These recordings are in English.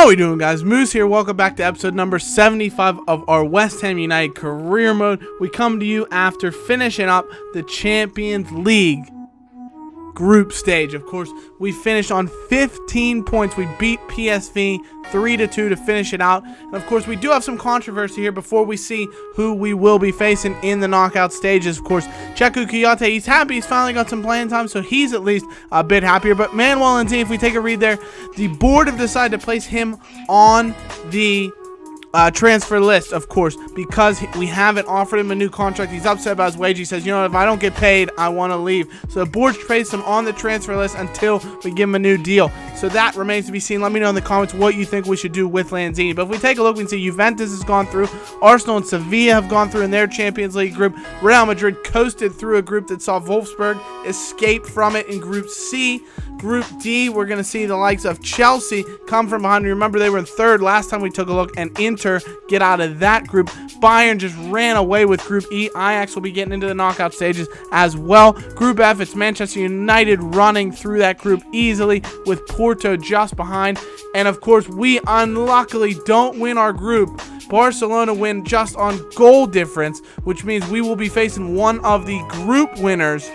we doing, guys? Moose here. Welcome back to episode number 75 of our West Ham United career mode. We come to you after finishing up the Champions League group stage. Of course, we finished on 15 points. We beat PSV 3-2 to finish it out. And of course, we do have some controversy here before we see who we will be facing in the knockout stages. Of course, Cheku Kouyaté, he's happy. He's finally got some playing time, so he's at least a bit happier. But Manuel and if we take a read there, the board have decided to place him on the transfer list, of course, because we haven't offered him a new contract. He's upset about his wage. He says, you know, if I don't get paid, I want to leave. So the board's placed him on the transfer list until we give him a new deal. So that remains to be seen. Let me know in the comments what you think we should do with Lanzini. But if we take a look, we can see Juventus has gone through. Arsenal and Sevilla have gone through in their Champions League group. Real Madrid coasted through a group that saw Wolfsburg escape from it in Group C. Group D, we're going to see the likes of Chelsea come from behind. Remember, they were in third last time we took a look, and Inter get out of that group. Bayern just ran away with Group E. Ajax will be getting into the knockout stages as well. Group F, it's Manchester United running through that group easily with Porto just behind. And of course, we unluckily don't win our group. Barcelona win just on goal difference, which means we will be facing one of the group winners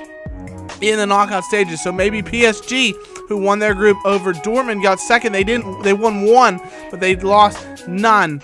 in the knockout stages. So maybe PSG, who won their group over Dortmund, got second. They won one, but they lost none.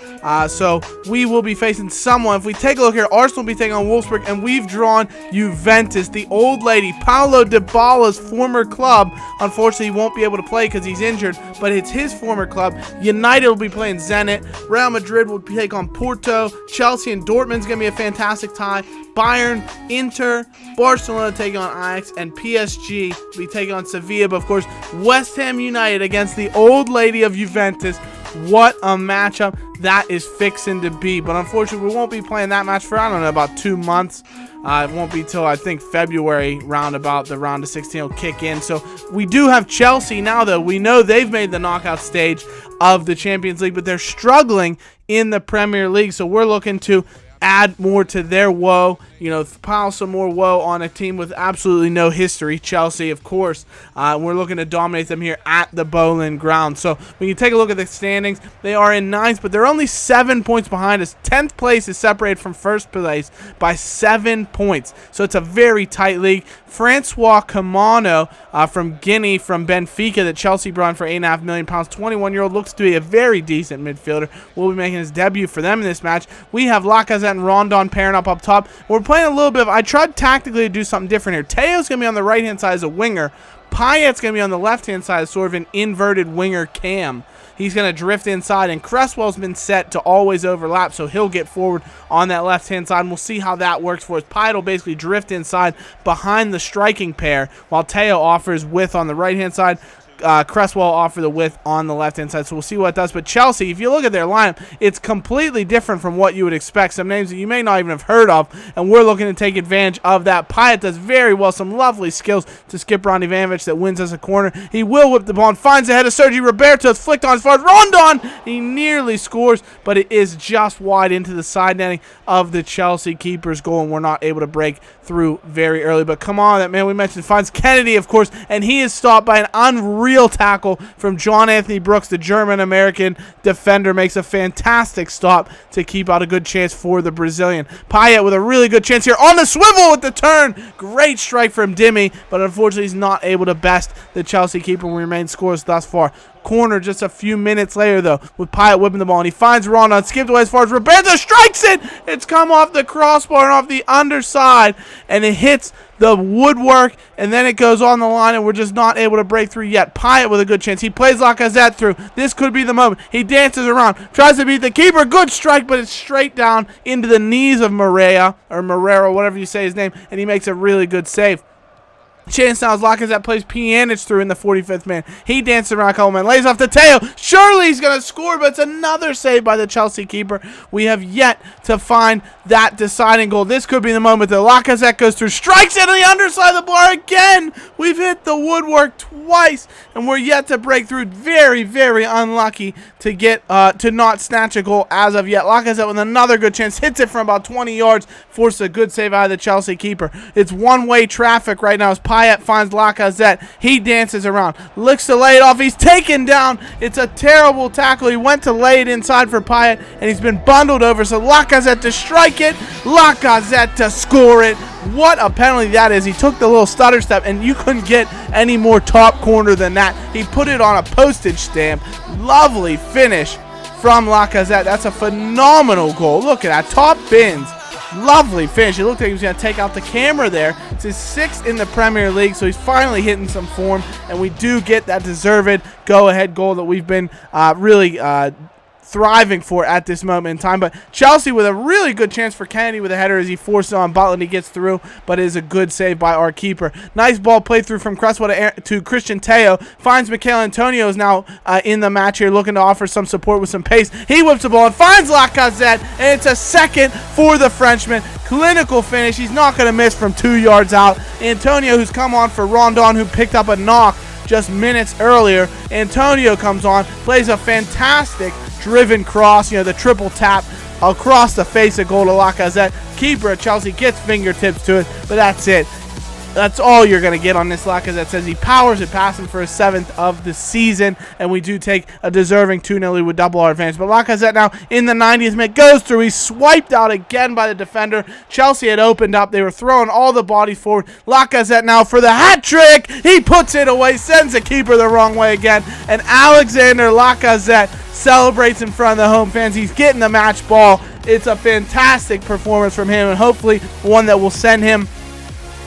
So we will be facing someone. If we take a look here, Arsenal will be taking on Wolfsburg, and we've drawn Juventus, the old lady, Paulo Dybala's former club. Unfortunately, he won't be able to play because he's injured, but it's his former club. United will be playing Zenit. Real Madrid will take on Porto. Chelsea and Dortmund's going to be a fantastic tie. Bayern, Inter, Barcelona taking on Ajax, and PSG will be taking on Sevilla. But of course, West Ham United against the old lady of Juventus. What a matchup that is fixing to be. But unfortunately, we won't be playing that match for, I don't know, about 2 months. It won't be till, I think, February roundabout. The round of 16 will kick in. So we do have Chelsea now, though. We know they've made the knockout stage of the Champions League, but they're struggling in the Premier League. So we're looking to add more to their woe, you know, pile some more woe on a team with absolutely no history, Chelsea, of course. We're looking to dominate them here at the Bowling Ground. So when you take a look at the standings, they are in 9th, but they're only 7 points behind us. 10th place is separated from first place by 7 points. So it's a very tight league. Francois Camano from Guinea, from Benfica, that Chelsea brought in for £8.5 million. 21-year-old, looks to be a very decent midfielder. Will be making his debut for them in this match. We have Lacazette and Rondon pairing up top. We're playing a little bit of, I tried tactically to do something different here. Teo's going to be on the right-hand side as a winger. Payet's going to be on the left-hand side as sort of an inverted winger cam. He's going to drift inside, and Cresswell's been set to always overlap, so he'll get forward on that left-hand side, and we'll see how that works for us. Payet will basically drift inside behind the striking pair, while Teo offers width on the right-hand side. Cresswell offer the width on the left-hand side, so we'll see what it does. But Chelsea, if you look at their lineup, it's completely different from what you would expect. Some names that you may not even have heard of, and we're looking to take advantage of that. Payet does very well, some lovely skills to skip Ron Ivanovic that wins us a corner. He will whip the ball and finds the head of Sergi Roberto. It's flicked on as far as Rondon. He nearly scores, but it is just wide into the side netting of the Chelsea keeper's goal, and we're not able to break through very early. But come on, that man we mentioned finds Kennedy, of course, and he is stopped by an unreal tackle from John Anthony Brooks. The German-American defender makes a fantastic stop to keep out a good chance for the Brazilian. Payet with a really good chance here on the swivel with the turn. Great strike from Dimmy, but unfortunately he's not able to best the Chelsea keeper. We remain scoreless thus far. Corner just a few minutes later, though, with Payet whipping the ball, and he finds Rondon, skipped away as far as Roberto strikes it. It's come off the crossbar and off the underside, and it hits the woodwork, and then it goes on the line, and we're just not able to break through yet. Payet with a good chance. He plays Lacazette through. This could be the moment. He dances around, tries to beat the keeper. Good strike, but it's straight down into the knees of Morera, whatever you say his name, and he makes a really good save. Chance now as Lacazette plays Pjanic through in the 45th man. He dances around Coleman, lays off to Teo. Surely he's going to score, but it's another save by the Chelsea keeper. We have yet to find that deciding goal. This could be the moment that Lacazette goes through, strikes it on the underside of the bar again. We've hit the woodwork twice, and we're yet to break through. Very, very unlucky to get to not snatch a goal as of yet. Lacazette with another good chance, hits it from about 20 yards, forces a good save out of the Chelsea keeper. It's one-way traffic right now as Payet Payet finds Lacazette. He dances around, looks to lay it off. He's taken down. It's a terrible tackle. He went to lay it inside for Payet, and he's been bundled over. So Lacazette to strike it, Lacazette to score it. What a penalty that is. He took the little stutter step, and you couldn't get any more top corner than that. He put it on a postage stamp. Lovely finish from Lacazette. That's a phenomenal goal. Look at that. Top bins. Lovely finish. It looked like he was going to take out the camera there. It's his 6th in the Premier League, so he's finally hitting some form, and we do get that deserved go-ahead goal that we've been really thriving for at this moment in time. But Chelsea with a really good chance for Kennedy with a header as he forces on Butland. He gets through, but it is a good save by our keeper. Nice ball played through from Cresswell to Christian Teo. Finds MICHAIL Antonio is now in the match here, looking to offer some support with some pace. He whips the ball and finds Lacazette, and it's a second for the Frenchman. Clinical finish. He's not going to miss from 2 yards out. Antonio, who's come on for Rondon, who picked up a knock just minutes earlier. Antonio comes on, plays a fantastic driven cross, the triple tap across the face of goal to Lacazette. Keeper at Chelsea gets fingertips to it, but that's it. That's all you're going to get on this. Lacazette says he powers it past him for his 7th of the season, and we do take a deserving 2-0 lead with double our advantage. But Lacazette now in the 90th minute goes through. He's swiped out again by the defender. Chelsea had opened up. They were throwing all the bodies forward. Lacazette now for the hat trick. He puts it away, sends the keeper the wrong way again, and Alexander Lacazette celebrates in front of the home fans. He's getting the match ball. It's a fantastic performance from him, and hopefully one that will send him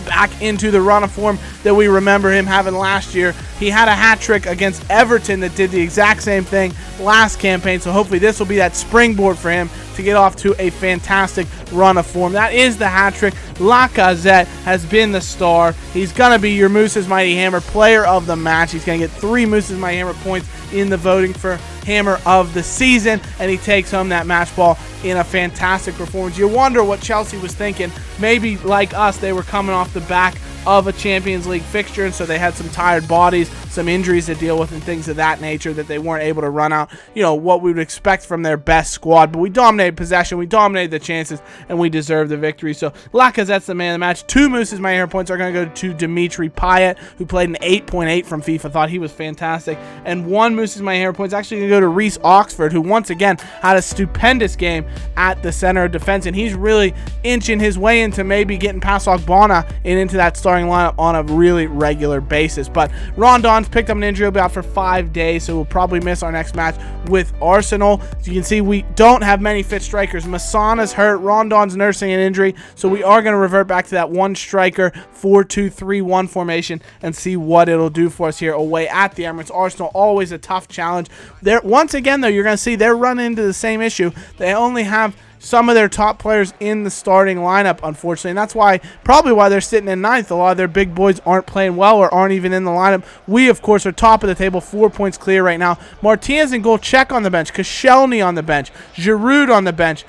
back into the run of form that we remember him having last year. He had a hat trick against Everton that did the exact same thing last campaign, so hopefully this will be that springboard for him to get off to a fantastic run of form. That is the hat trick. Lacazette has been the star. He's going to be your Moose's Mighty Hammer player of the match. He's going to get 3 Moose's Mighty Hammer points in the voting for Hammer of the season, and he takes home that match ball in a fantastic performance. You wonder what Chelsea was thinking. Maybe like us, they were coming off the back of a Champions League fixture, and so they had some tired bodies, some injuries to deal with, and things of that nature that they weren't able to run out, what we would expect from their best squad. But we dominated possession, we dominated the chances, and we deserved the victory. So Lacazette's the man of the match. 2 Moose's Mighty Hammer points are going to go to Dimitri Payet, who played an 8.8 from FIFA. Thought he was fantastic. And 1 Moose's Mighty Hammer points actually going to go to Reece Oxford, who once again had a stupendous game at the center of defense, and he's really inching his way into maybe getting past Ogbonna and into that starting lineup on a really regular basis. But Rondon's picked up an injury. He'll be out for 5 days, so we'll probably miss our next match with Arsenal. As you can see, we don't have many fit strikers. Masana's hurt. Rondon's nursing an injury, so we are going to revert back to that 1 striker 4-2-3-1 formation and see what it'll do for us here away at the Emirates. Arsenal, always a tough challenge. Once again, though, you're going to see they're running into the same issue. They only have some of their top players in the starting lineup, unfortunately, and that's probably why they're sitting in 9th. A lot of their big boys aren't playing well or aren't even in the lineup. We, of course, are top of the table, 4 points clear right now. Martinez and goal, Czech on the bench, Koscielny on the bench, Giroud on the bench.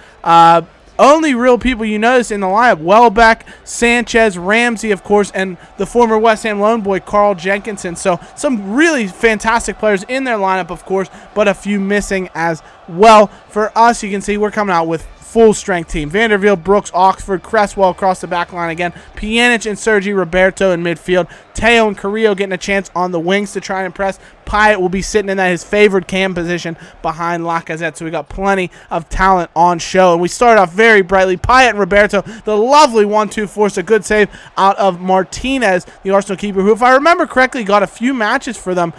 Only real people you notice in the lineup: Welbeck, Sanchez, Ramsey, of course, and the former West Ham loan boy, Carl Jenkinson. So some really fantastic players in their lineup, of course, but a few missing as well. For us, you can see we're coming out with full-strength team. Vanderveer, Brooks, Oxford, Cresswell across the back line again. Pjanic and Sergi Roberto in midfield. Teo and Carrillo getting a chance on the wings to try and impress. Payet will be sitting in his favored cam position behind Lacazette, so we got plenty of talent on show. And we start off very brightly. Payet and Roberto, the lovely 1-2 force, a good save out of Martinez, the Arsenal keeper, who, if I remember correctly, got a few matches for them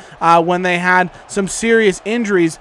when they had some serious injuries.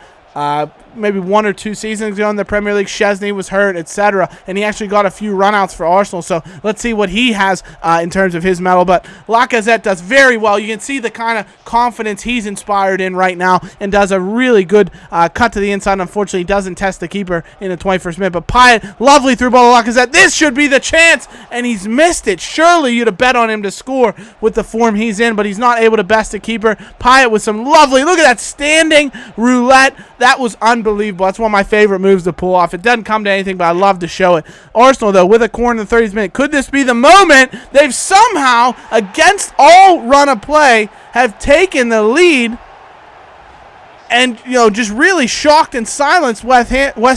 Maybe 1 or 2 seasons ago in the Premier League. Chesney was hurt, etc., and he actually got a few runouts for Arsenal, so let's see what he has in terms of his medal. But Lacazette does very well. You can see the kind of confidence he's inspired in right now, and does a really good cut to the inside. Unfortunately, he doesn't test the keeper in the 21st minute, but Payet, lovely through ball to Lacazette. This should be the chance, and he's missed it. Surely you'd have bet on him to score with the form he's in, but he's not able to best the keeper. Payet with some lovely, look at that standing roulette. That was unbelievable. That's one of my favorite moves to pull off. It doesn't come to anything, but I love to show it. Arsenal, though, with a corner in the 30th minute. Could this be the moment? They've somehow, against all run of play, have taken the lead. and, you know, just really shocked and silenced West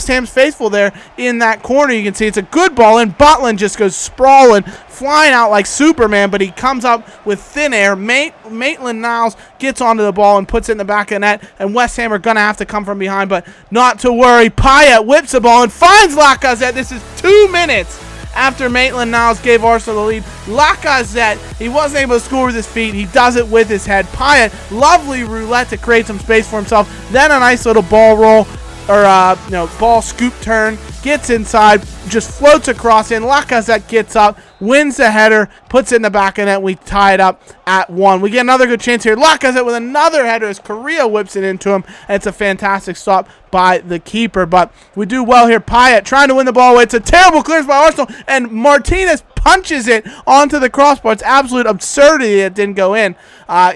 Ham's faithful there in that corner. You can see it's a good ball, and Butland just goes sprawling, flying out like Superman, but he comes up with thin air. Maitland-Niles gets onto the ball and puts it in the back of the net, and West Ham are going to have to come from behind, but not to worry. Payet whips the ball and finds Lacazette. This is 2 minutes after Maitland-Niles gave Arsenal the lead. Lacazette, he wasn't able to score with his feet. He does it with his head. Payet, lovely roulette to create some space for himself. Then a nice little ball roll, or ball scoop turn. Gets inside, just floats across in. Lacazette gets up, wins the header, puts it in the back of the net. We tie it up at 1. We get another good chance here. Lacazette with another header as Correa whips it into him. And it's a fantastic stop by the keeper. But we do well here. Payet trying to win the ball away. It's a terrible clearance by Arsenal. And Martinez punches it onto the crossbar. It's absolute absurdity it didn't go in.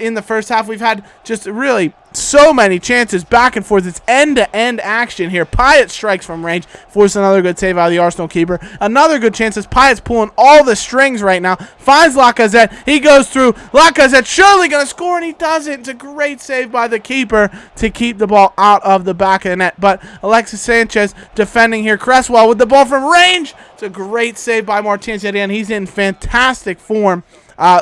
In the first half, we've had just really so many chances back and forth. It's end-to-end action here. Payet strikes from range, forces another good save out of the Arsenal keeper. Another good chance as Payet's pulling all the strings right now. Finds Lacazette. He goes through. Lacazette surely going to score, and he doesn't. It's a great save by the keeper to keep the ball out of the back of the net. But Alexis Sanchez defending here. Cresswell with the ball from range. It's a great save by Martinez at the end. He's in fantastic form.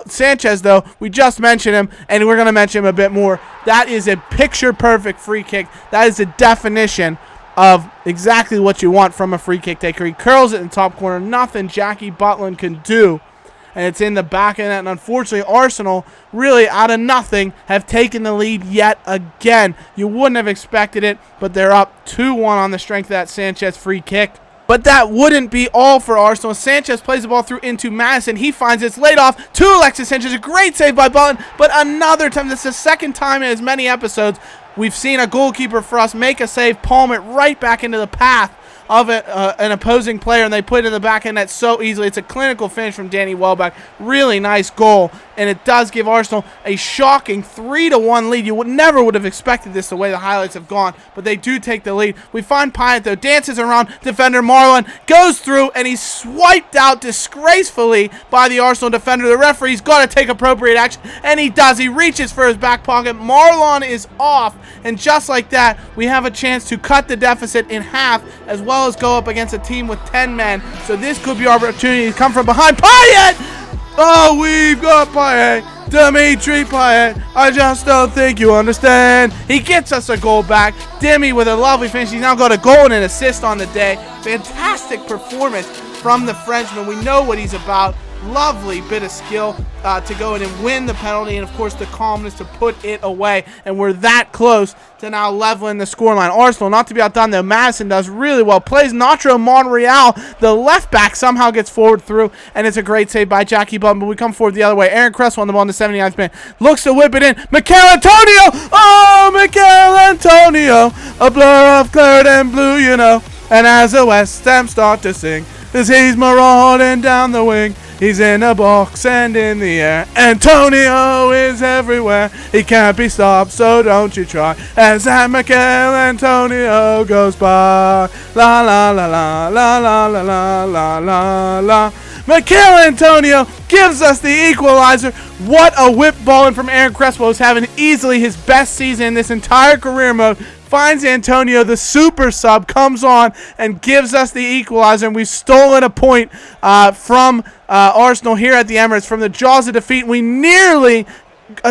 Sanchez, though, we just mentioned him, and we're going to mention him a bit more. That is a picture-perfect free kick. That is the definition of exactly what you want from a free kick taker. He curls it in the top corner. Nothing Jackie Butland can do, and it's in the back of the net. And unfortunately, Arsenal, really out of nothing, have taken the lead yet again. You wouldn't have expected it, but they're up 2-1 on the strength of that Sanchez free kick. But that wouldn't be all for Arsenal. Sanchez plays the ball through into Madison. He finds it's laid off to Alexis Sanchez. A great save by Butland, but another time. This is the second time in as many episodes we've seen a goalkeeper for us make a save, palm it right back into the path of an opposing player, and they put it in the back end net so easily. It's a clinical finish from Danny Welbeck. Really nice goal, and it does give Arsenal a shocking 3-1 lead. You never would have expected this the way the highlights have gone, but they do take the lead. We find Payet, though, dances around defender Marlon, goes through, and he's swiped out disgracefully by the Arsenal defender. The referee's got to take appropriate action, and he does. He reaches for his back pocket. Marlon is off, and just like that, we have a chance to cut the deficit in half, as well as go up against a team with 10 men. So this could be our opportunity to come from behind. Payet! Oh, we've got Payet. Dimitri Payet. I just don't think you understand. He gets us a goal back. Demi with a lovely finish. He's now got a goal and an assist on the day. Fantastic performance from the Frenchman. We know what he's about. Lovely bit of skill to go in and win the penalty, and of course the calmness to put it away. And we're that close to now leveling the scoreline. Arsenal, not to be outdone though, Madison does really well. Plays Nacho Monreal. The left back somehow gets forward through, and it's a great save by Jackie Butland, but we come forward the other way. Aaron Cresswell on the ball in the 79th minute. Looks to whip it in. MICHAIL Antonio! Oh, MICHAIL Antonio! A blur of claret and blue, you know. And as the West Ham start to sing, as he's marauding down the wing, he's in the box and in the air. Antonio is everywhere. He can't be stopped, so don't you try. As that MICHAIL Antonio goes by. La la la la la la la la la la la. MICHAIL Antonio gives us the equalizer. What a whip ball in from Aaron Cresswell, who's having easily his best season in this entire career mode. Finds Antonio, the super sub, comes on and gives us the equalizer, and we've stolen a point from Arsenal here at the Emirates from the jaws of defeat. We nearly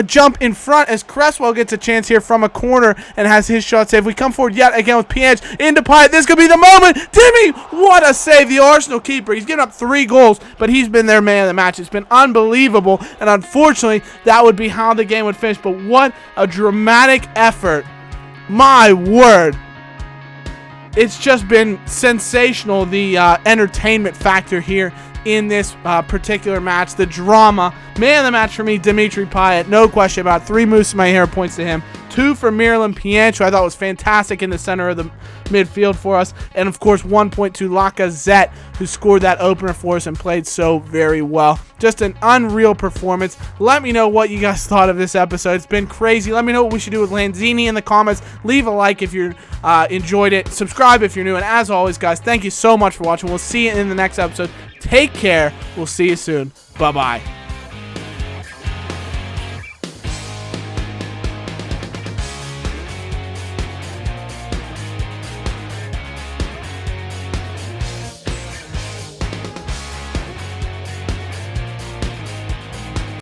jump in front as Cresswell gets a chance here from a corner and has his shot saved. We come forward yet again with Pianch into Payet. This could be the moment. Timmy, what a save. The Arsenal keeper, he's given up 3 goals, but he's been their man of the match. It's been unbelievable, and unfortunately, that would be how the game would finish, but what a dramatic effort. My word. It's just been sensational, the entertainment factor here in this particular match. The drama. Man of the match for me, Dimitri Payet. No question about it. 3 moves to my hair points to him. 2 for Miralem Pjanic, who I thought was fantastic in the center of the midfield for us. And, of course, 1 point to Lacazette, who scored that opener for us and played so very well. Just an unreal performance. Let me know what you guys thought of this episode. It's been crazy. Let me know what we should do with Lanzini in the comments. Leave a like if you enjoyed it. Subscribe if you're new. And as always, guys, thank you so much for watching. We'll see you in the next episode. Take care. We'll see you soon. Bye-bye.